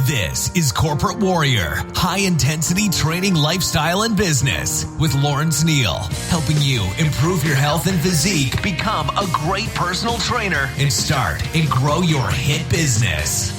This is Corporate Warrior, high-intensity training, lifestyle, and business with Lawrence Neal, helping you improve your health and physique, become a great personal trainer, and start and grow your hit business.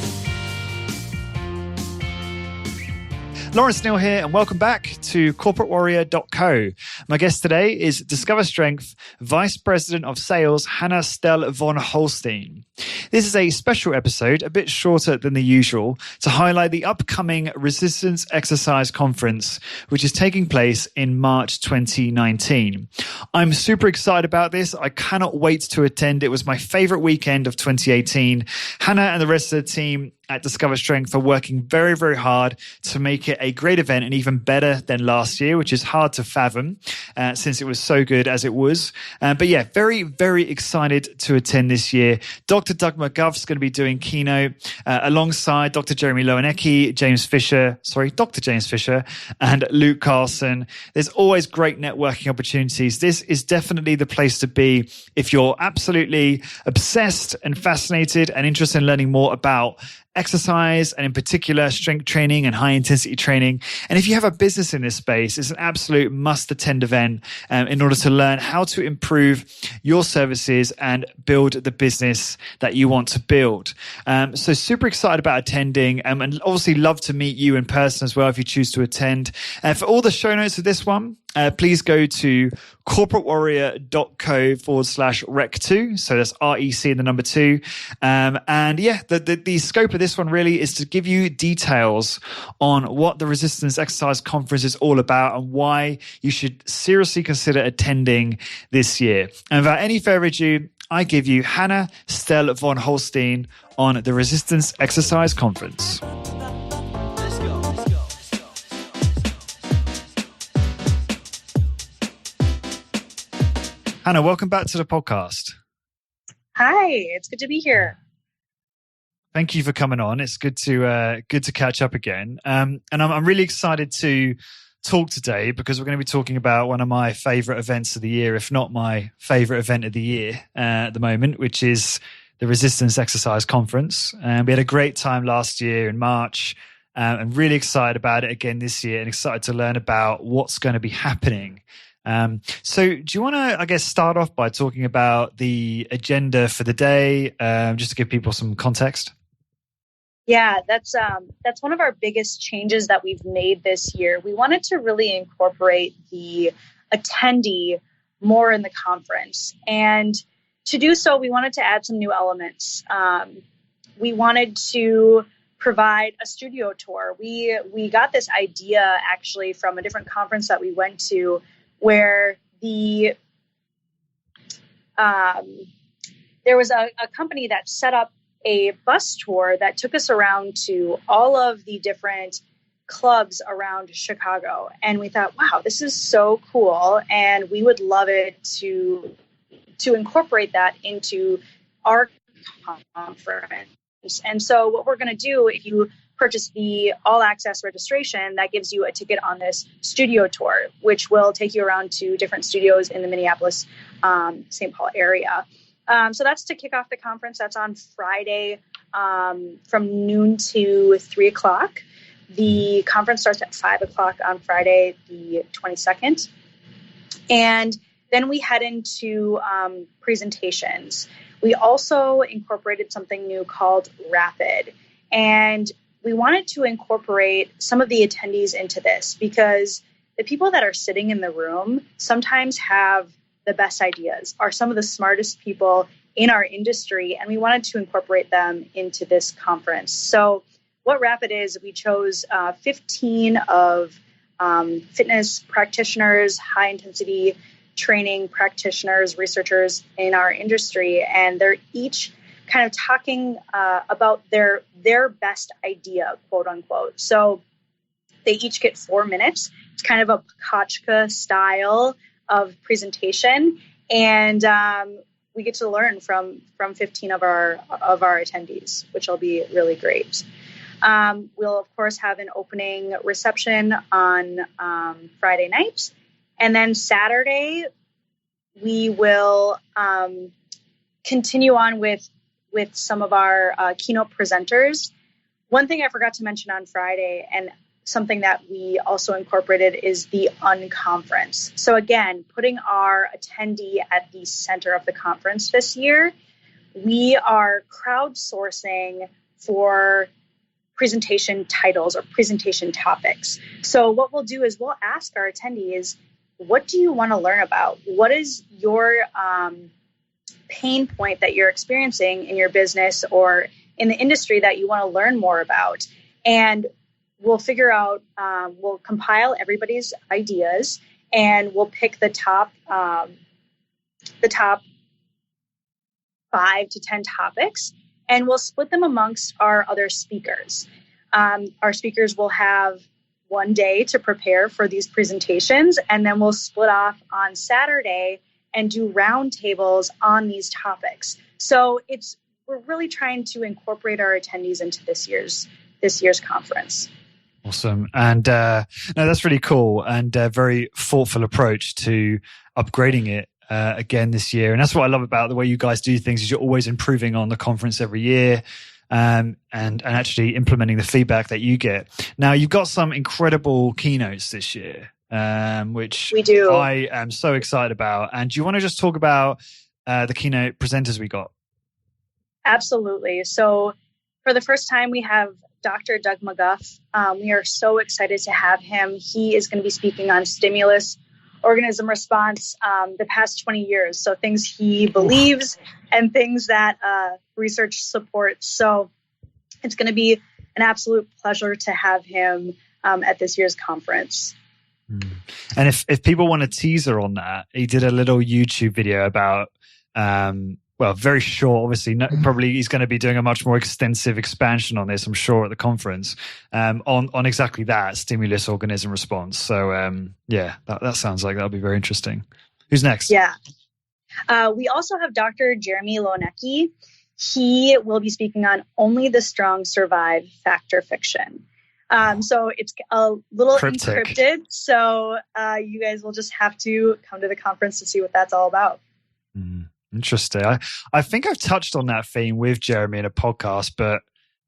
Lawrence Neal here, and welcome back to CorporateWarrior.co. My guest today is Discover Strength Vice President of Sales, Stael von Holstein. This is a special episode, a bit shorter than the usual, to highlight the upcoming Resistance Exercise Conference, which is taking place in March 2019. I'm super excited about this. I cannot wait to attend. It was my favorite weekend of 2018. Hannah and the rest of the team at Discover Strength are working very, very hard to make it a great event and even better than last year, which is hard to fathom since it was so good as it was. But yeah, very, very excited to attend this year. Dr. Doug McGuff's going to be doing keynote alongside Dr. Jeremy Lowenecki, Dr. James Fisher, and Luke Carlson. There's always great networking opportunities. This is definitely the place to be if you're absolutely obsessed and fascinated and interested in learning more about exercise, and in particular strength training and high intensity training. And if you have a business in this space, it's an absolute must attend event in order to learn how to improve your services and build the business that you want to build. So super excited about attending, and obviously love to meet you in person as well if you choose to attend. For all the show notes of this one, please go to corporatewarrior.co/rec2. So that's REC and the number 2. And yeah, the scope of this one really is to give you details on what the Resistance Exercise Conference is all about and why you should seriously consider attending this year. And without any further ado, I give you Stael von Holstein on the Resistance Exercise Conference. Hannah, welcome back to the podcast. Hi, it's good to be here. Thank you for coming on. It's good to catch up again. And I'm really excited to talk today because we're going to be talking about one of my favorite events of the year, if not my favorite event of the year at the moment, which is the Resistance Exercise Conference. We had a great time last year in March. I'm really excited about it again this year and excited to learn about what's going to be happening. So do you want to, I guess, start off by talking about the agenda for the day, just to give people some context? Yeah, that's one of our biggest changes that we've made this year. We wanted to really incorporate the attendee more in the conference. And to do so, we wanted to add some new elements. We wanted to provide a studio tour. We got this idea actually from a different conference that we went to, where there was a company that set up a bus tour that took us around to all of the different clubs around Chicago. And we thought, wow, this is so cool. And we would love it to incorporate that into our conference. And so what we're going to do, if you purchase the all access registration, that gives you a ticket on this studio tour, which will take you around to different studios in the Minneapolis, St. Paul area. So that's to kick off the conference. That's on Friday from noon to 3 o'clock. The conference starts at 5 o'clock on Friday, the 22nd. And then we head into presentations. We also incorporated something new called Rapid. And we wanted to incorporate some of the attendees into this because the people that are sitting in the room sometimes have the best ideas, are some of the smartest people in our industry, and we wanted to incorporate them into this conference. So what Rapid is, we chose 15 of fitness practitioners, high-intensity training practitioners, researchers in our industry, and they're each kind of talking about their best idea, quote unquote. So they each get 4 minutes. It's kind of a Pakachka style of presentation, and we get to learn from 15 of our attendees, which will be really great. We'll of course have an opening reception on Friday night, and then Saturday we will continue on with some of our keynote presenters. One thing I forgot to mention on Friday, and something that we also incorporated, is the unconference. So again, putting our attendee at the center of the conference this year, we are crowdsourcing for presentation titles or presentation topics. So what we'll do is we'll ask our attendees, what do you want to learn about? What is your pain point that you're experiencing in your business or in the industry that you want to learn more about? And we'll figure out, we'll compile everybody's ideas, and we'll pick the top 5 to 10 topics, and we'll split them amongst our other speakers. Our speakers will have one day to prepare for these presentations, and then we'll split off on Saturday and do roundtables on these topics. So we're really trying to incorporate our attendees into this year's conference. Awesome. And no, that's really cool, and a very thoughtful approach to upgrading it again this year. And that's what I love about the way you guys do things, is you're always improving on the conference every year, and actually implementing the feedback that you get. Now, you've got some incredible keynotes this year, which we do. I am so excited about. And do you want to just talk about the keynote presenters we got? Absolutely. So for the first time, we have Dr. Doug McGuff. We are so excited to have him. He is going to be speaking on stimulus organism response the past 20 years. So things he believes and things that research supports. So it's going to be an absolute pleasure to have him at this year's conference. And if people want a teaser on that, he did a little YouTube video about, very short, obviously, probably he's going to be doing a much more extensive expansion on this, I'm sure, at the conference, on exactly that, stimulus organism response. So, that sounds like that'll be very interesting. Who's next? Yeah. We also have Dr. Jeremy Lonecki. He will be speaking on Only the Strong Survive, Fact or Fiction. So it's a little cryptic. Encrypted. So you guys will just have to come to the conference to see what that's all about. Interesting. I think I've touched on that theme with Jeremy in a podcast, but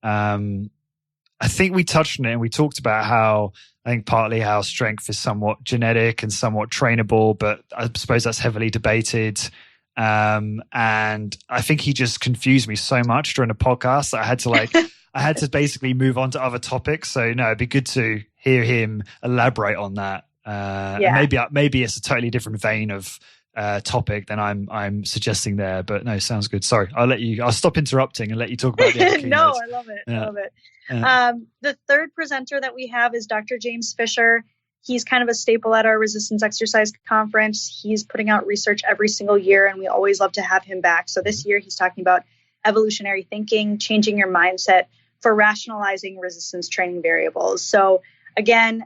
I think we touched on it and we talked about how I think partly how strength is somewhat genetic and somewhat trainable, but I suppose that's heavily debated. And I think he just confused me so much during the podcast that I had to basically move on to other topics. So no, it'd be good to hear him elaborate on that. Maybe it's a totally different vein of topic than I'm suggesting there, but no, sounds good. Sorry, I'll stop interrupting and let you talk about the other No, I love it. Yeah. I love it. The third presenter that we have is Dr. James Fisher. He's kind of a staple at our resistance exercise conference. He's putting out research every single year, and we always love to have him back. So this year he's talking about evolutionary thinking, changing your mindset for rationalizing resistance training variables. So again,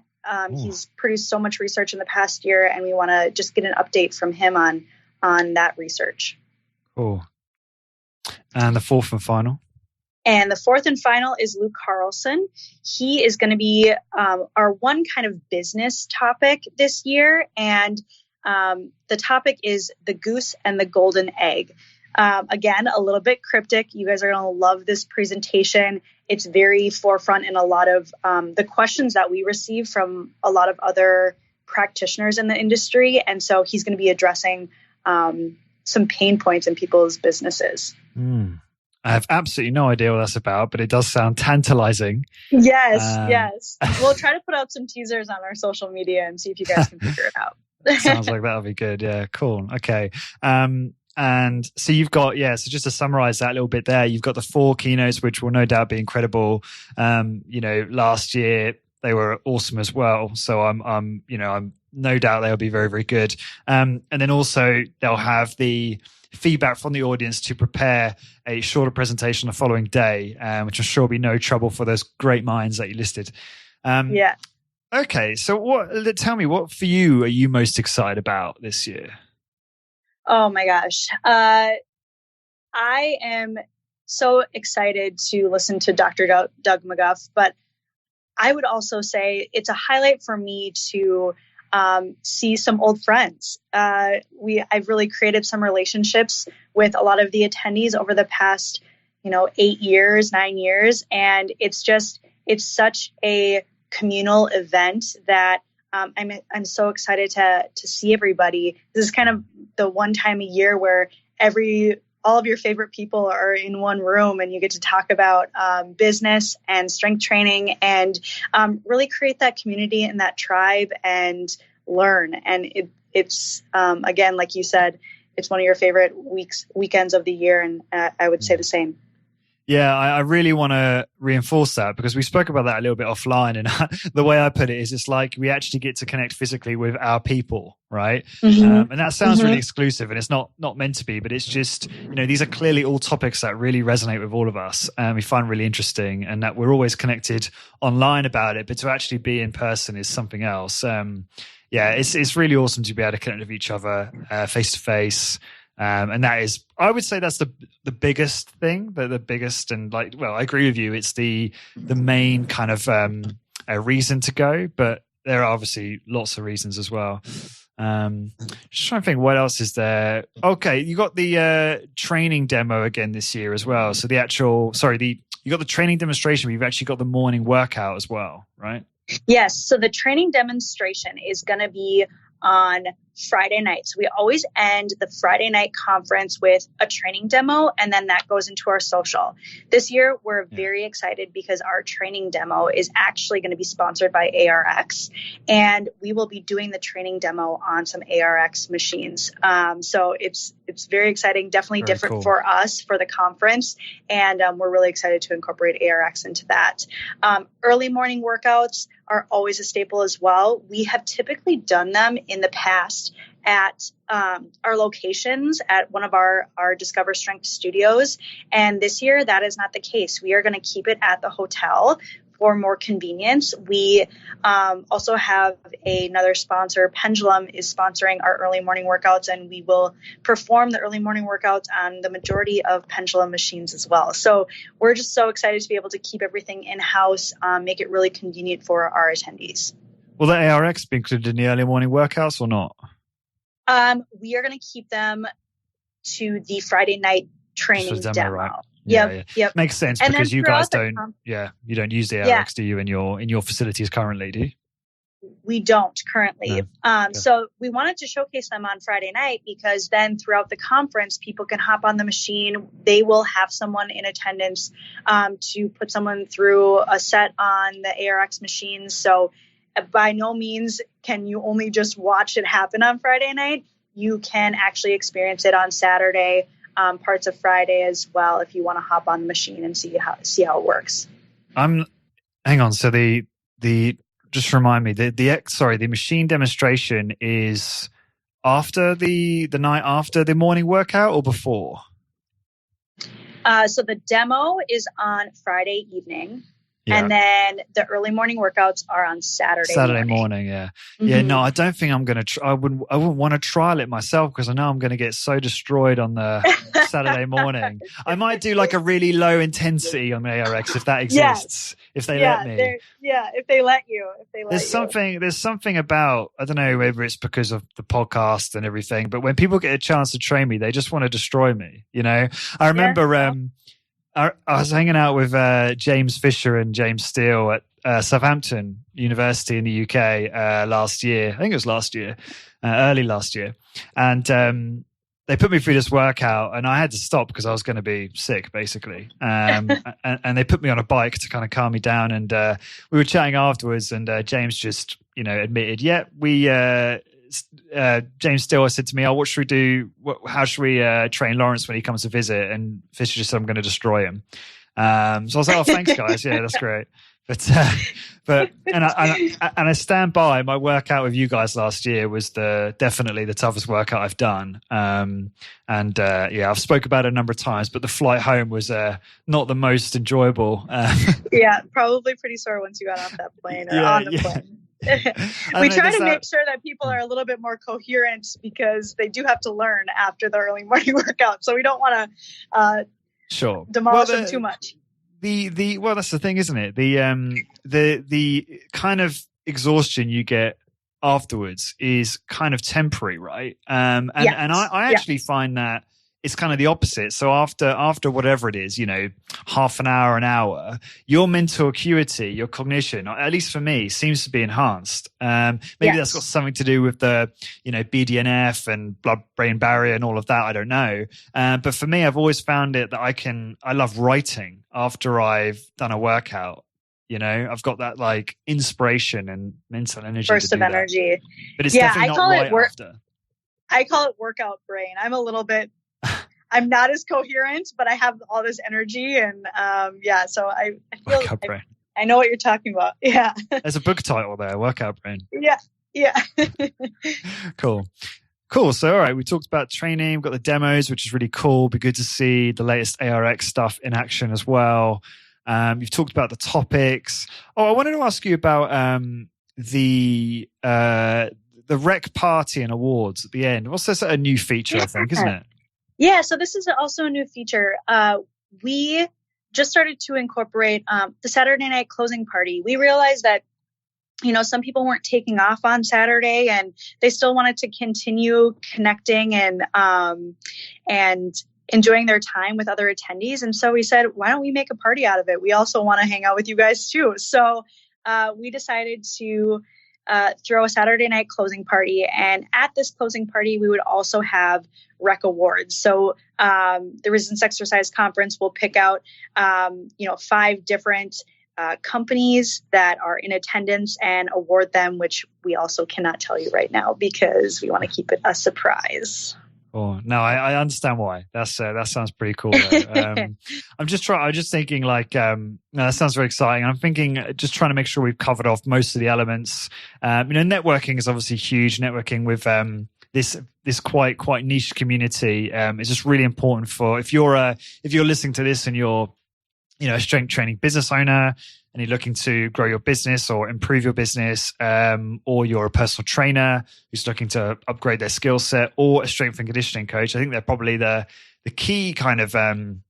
he's produced so much research in the past year, and we want to just get an update from him on that research. Cool. And the fourth and final? And the fourth and final is Luke Carlson. He is going to be our one kind of business topic this year. And the topic is the goose and the golden egg. Again, a little bit cryptic. You guys are going to love this presentation. It's very forefront in a lot of the questions that we receive from a lot of other practitioners in the industry. And so he's going to be addressing some pain points in people's businesses. I have absolutely no idea what that's about, but it does sound tantalizing. Yes. We'll try to put out some teasers on our social media and see if you guys can figure it out. Sounds like that'll be good. Yeah, cool. Okay. And so you've got, so just to summarize that a little bit there, you've got the 4 keynotes, which will no doubt be incredible. Last year they were awesome as well. So I'm no doubt they'll be very, very good. And then also they'll have the feedback from the audience to prepare a shorter presentation the following day, which I'm sure will be no trouble for those great minds that you listed. Okay. So tell me, what for you are you most excited about this year? Oh my gosh. I am so excited to listen to Dr. Doug McGuff, but I would also say it's a highlight for me to see some old friends. I've really created some relationships with a lot of the attendees over the past 8 years, 9 years. And it's such a communal event that I'm so excited to see everybody. This is kind of the one time a year where all of your favorite people are in one room and you get to talk about business and strength training and really create that community and that tribe and learn. And it's again, like you said, it's one of your favorite weekends of the year. And I would say the same. Yeah, I really want to reinforce that because we spoke about that a little bit offline. And the way I put it is it's like we actually get to connect physically with our people, right? And that sounds really exclusive and it's not meant to be, but it's just, these are clearly all topics that really resonate with all of us and we find really interesting and that we're always connected online about it, but to actually be in person is something else. It's really awesome to be able to connect with each other face to face. And that is, I would say that's the biggest thing, but the biggest and I agree with you. It's the main kind of a reason to go, but there are obviously lots of reasons as well. Just trying to think what else is there. Okay, you got the training demo again this year as well. So you got the training demonstration, but you've actually got the morning workout as well, right? Yes. So the training demonstration is going to be on Friday night. So we always end the Friday night conference with a training demo, and then that goes into our social. This year, we're very excited because our training demo is actually going to be sponsored by ARX, and we will be doing the training demo on some ARX machines. So it's very exciting, definitely very different for us for the conference, and we're really excited to incorporate ARX into that. Early morning workouts are always a staple as well. We have typically done them in the past at our locations at one of our Discover Strength studios. And this year, that is not the case. We are going to keep it at the hotel for more convenience. We also have another sponsor. Pendulum is sponsoring our early morning workouts, and we will perform the early morning workouts on the majority of Pendulum machines as well. So we're just so excited to be able to keep everything in-house, make it really convenient for our attendees. Will the ARX be included in the early morning workouts or not? We are going to keep them to the Friday night training demo. Right? Yep. Makes sense because you guys don't use the ARX, do you, in your facilities currently, do you? We don't currently. No. So we wanted to showcase them on Friday night because then throughout the conference, people can hop on the machine. They will have someone in attendance to put someone through a set on the ARX machines. So by no means can you only just watch it happen on Friday night. You can actually experience it on Saturday, parts of Friday as well, if you want to hop on the machine and see how it works. Hang on. So the just remind me, the machine demonstration is after the night after the morning workout or before? So the demo is on Friday evening. Yeah. And then the early morning workouts are on Saturday morning. Yeah. Mm-hmm. Yeah. No, I don't think I'm going to I wouldn't want to trial it myself because I know I'm going to get so destroyed on the Saturday morning. I might do like a really low intensity on the ARX if that exists, if they let me. If they let you. There's something about, I don't know whether it's because of the podcast and everything, but when people get a chance to train me, they just want to destroy me. I remember, I was hanging out with James Fisher and James Stael at Southampton University in the UK last year. I think it was last year, early last year. And they put me through this workout and I had to stop because I was going to be sick, basically. And they put me on a bike to kind of calm me down. And we were chatting afterwards and James just, admitted, James Stael said to me, what should we do? How should we train Lawrence when he comes to visit? And Fisher just said, I'm going to destroy him. So I was like, thanks guys. Yeah, that's great. But I stand by my workout with you guys last year was definitely the toughest workout I've done. I've spoke about it a number of times, but the flight home was not the most enjoyable. Probably pretty sore once you got off that plane or on the plane. We try to make sure that people are a little bit more coherent because they do have to learn after the early morning workout. So we don't want to demolish them too much. That's the thing, isn't it? The kind of exhaustion you get afterwards is kind of temporary, right? I actually find that it's kind of the opposite. So after whatever it is, half an hour, your mental acuity, your cognition, at least for me, seems to be enhanced. Maybe that's got something to do with the, BDNF and blood-brain barrier and all of that. I don't know. But for me, I've always found it that I love writing after I've done a workout. I've got that like inspiration and mental energy. Burst of energy. But it's definitely not right after. I call it workout brain. I'm not as coherent, but I have all this energy and so I feel workout brain. I know what you're talking about. Yeah. There's a book title there, Workout Brain. Yeah. Cool. So, all right, we talked about training. We've got the demos, which is really cool. Be good to see the latest ARX stuff in action as well. You've talked about the topics. Oh, I wanted to ask you about the rec party and awards at the end. What's this? A new feature, I think, isn't it? Yeah, so this is also a new feature. We just started to incorporate the Saturday night closing party. We realized that, some people weren't taking off on Saturday and they still wanted to continue connecting and enjoying their time with other attendees. And so we said, why don't we make a party out of it? We also want to hang out with you guys too. So we decided to throw a Saturday night closing party. And at this closing party, we would also have rec awards. So the Resistance Exercise Conference will pick out, 5 different companies that are in attendance and award them, which we also cannot tell you right now because we want to keep it a surprise. Oh no, I understand why. That sounds pretty cool. I'm just thinking like, that sounds very exciting. I'm thinking just trying to make sure we've covered off most of the elements. Networking is obviously huge. Networking with this quite niche community is just really important for if you're listening to this and you're a strength training business owner and you're looking to grow your business or improve your business, or you're a personal trainer who's looking to upgrade their skill set, or a strength and conditioning coach. I think they're probably the key kind of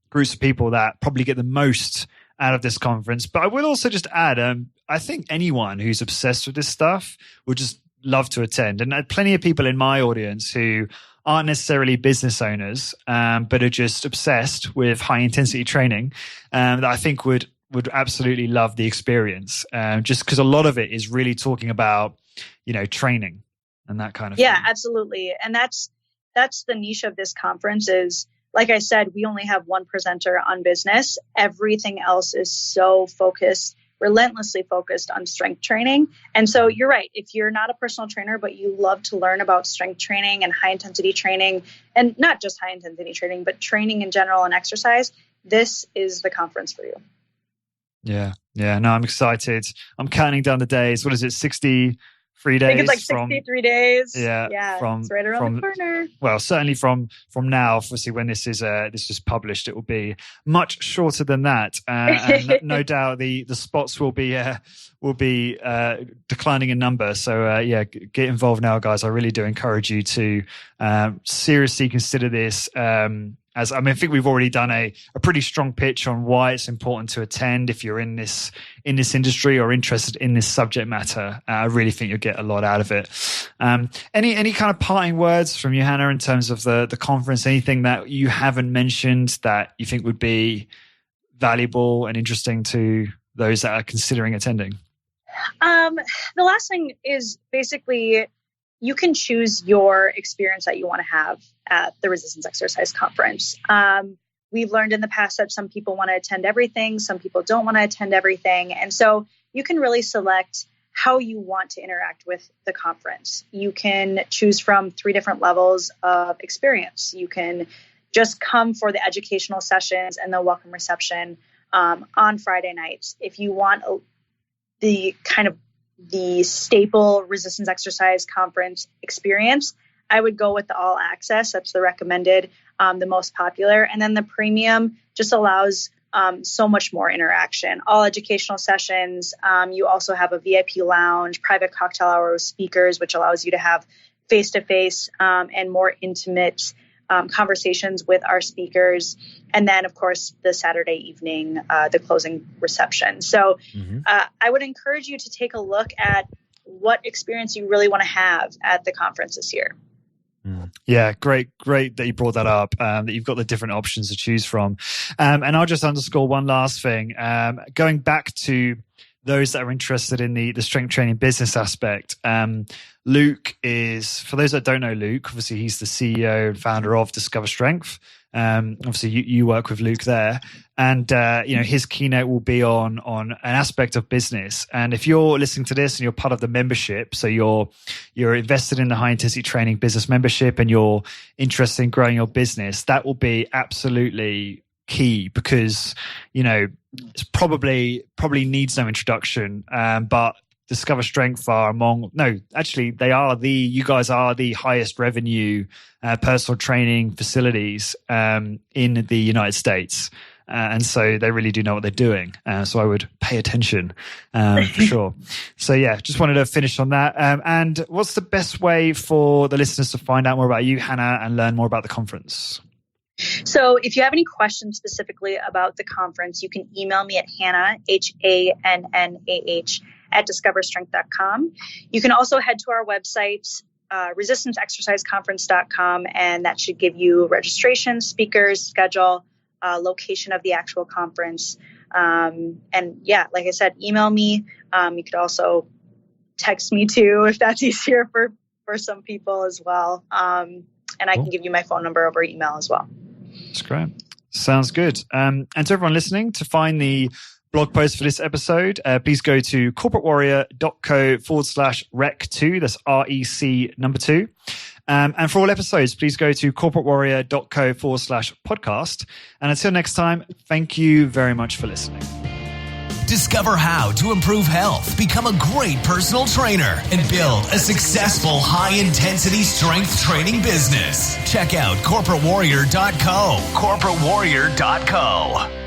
groups of people that probably get the most out of this conference. But I would also just add, I think anyone who's obsessed with this stuff would just love to attend. And plenty of people in my audience who aren't necessarily business owners, but are just obsessed with high intensity training, that I think would absolutely love the experience. Just because a lot of it is really talking about, training and that kind of thing. Yeah, absolutely. And that's the niche of this conference is, like I said, we only have one presenter on business. Everything else is so relentlessly focused on strength training. And so you're right. If you're not a personal trainer, but you love to learn about strength training and high intensity training, and not just high intensity training, but training in general and exercise, this is the conference for you. Yeah. No, I'm excited. I'm counting down the days. What is it? 63 days? I think it's like 63 days. Yeah. It's right around the corner. Well, certainly from now, obviously when this is published, it will be much shorter than that. And no doubt the spots will be declining in number. So get involved now, guys. I really do encourage you to seriously consider this. I think we've already done a pretty strong pitch on why it's important to attend if you're in this industry or interested in this subject matter. I really think you'll get a lot out of it. Any kind of parting words from you, Hannah, in terms of the conference? Anything that you haven't mentioned that you think would be valuable and interesting to those that are considering attending? The last thing is basically, you can choose your experience that you want to have at the Resistance Exercise Conference. We've learned in the past that some people want to attend everything, some people don't want to attend everything. And so you can really select how you want to interact with the conference. You can choose from 3 different levels of experience. You can just come for the educational sessions and the welcome reception on Friday nights. If you want the staple Resistance Exercise Conference experience, I would go with the all access. That's the recommended, the most popular. And then the premium just allows so much more interaction. All educational sessions. You also have a VIP lounge, private cocktail hour with speakers, which allows you to have face-to-face and more intimate conversations with our speakers. And then, of course, the Saturday evening, the closing reception. So I would encourage you to take a look at what experience you really want to have at the conference this year. Yeah, great that you brought that up, that you've got the different options to choose from. And I'll just underscore one last thing. Going back to those that are interested in the strength training business aspect, Luke is, for those that don't know Luke, obviously he's the CEO and founder of Discover Strength. Obviously you work with Luke there, and his keynote will be on an aspect of business. And if you're listening to this and you're part of the membership, so you're invested in the high intensity training business membership and you're interested in growing your business, that will be absolutely key, because it's probably needs no introduction, but Discover Strength are you guys are the highest revenue personal training facilities in the United States. And so they really do know what they're doing. So I would pay attention for sure. So yeah, just wanted to finish on that. And what's the best way for the listeners to find out more about you, Hannah, and learn more about the conference? So if you have any questions specifically about the conference, you can email me at Hannah, HANNAH, @discoverstrength.com. You can also head to our website, resistanceexerciseconference.com, and that should give you registration, speakers, schedule, location of the actual conference. And yeah, like I said, email me. You could also text me too, if that's easier for some people as well. And I can give you my phone number over email as well. That's great. Sounds good. And to everyone listening, to find the blog post for this episode, please go to corporatewarrior.co/rec2. That's REC number 2. And for all episodes, please go to corporatewarrior.co/podcast. And until next time, thank you very much for listening. Discover how to improve health, become a great personal trainer, and build a successful high-intensity strength training business. Check out corporatewarrior.co. corporatewarrior.co.